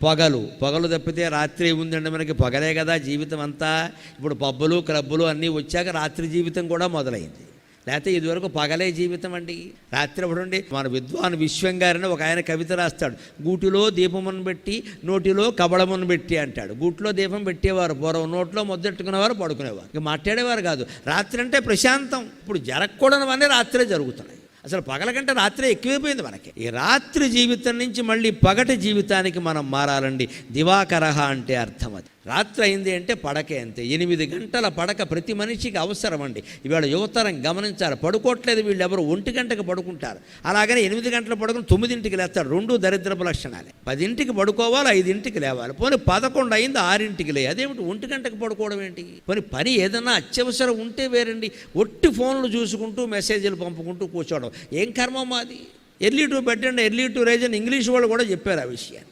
పొగలు తప్పితే రాత్రి ఉందండి మనకి. పొగలే కదా జీవితం అంతా. ఇప్పుడు పబ్బులు క్లబ్బులు అన్నీ వచ్చాక రాత్రి జీవితం కూడా మొదలైంది. లేకపోతే ఇదివరకు పగలే జీవితం అండి. రాత్రి ఒకటి మన విద్వాన్ విశ్వం గారిని ఒక ఆయన కవిత రాస్తాడు. గూటిలో దీపమును పెట్టి నోటిలో కబళమును పెట్టి అంటాడు. గూటిలో దీపం పెట్టేవారు పూర్వం, నోట్లో మొద్దెట్టుకునేవారు, పడుకునేవారు, ఇక మాట్లాడేవారు కాదు. రాత్రి అంటే ప్రశాంతం. ఇప్పుడు జరగకూడనివన్నీ రాత్రే జరుగుతున్నాయి. అసలు పగల కంటే రాత్రే ఎక్కువైపోయింది మనకి. ఈ రాత్రి జీవితం నుంచి మళ్ళీ పగటి జీవితానికి మనం మారాలండి. దివాకరహ అంటే అర్థం అది. రాత్రి అయింది అంటే పడకే అంతే. 8 గంటల పడక ప్రతి మనిషికి అవసరం అండి. ఇవాళ యువతరం గమనించాలి, పడుకోవట్లేదు వీళ్ళు ఎవరు. 1 గంటకు పడుకుంటారు. అలాగనే 8 గంటలు పడుకుని 9ంటికి లేస్తాడు. 2 దరిద్రపు లక్షణాలే. 10ంటికి పడుకోవాలి, 5ంటికి లేవాలి. పోనీ 11 అయింది 6ంటికి లే. అదేమిటి 1 గంటకు పడుకోవడం ఏంటి? పోనీ పని ఏదన్నా అత్యవసరం ఉంటే వేరండి. ఒట్టి ఫోన్లు చూసుకుంటూ మెసేజ్లు పంపుకుంటూ కూర్చోవడం ఏం కర్మ మాది? Early to bed and early to rise అని ఇంగ్లీష్ వాళ్ళు కూడా చెప్పారు ఆ విషయాన్ని.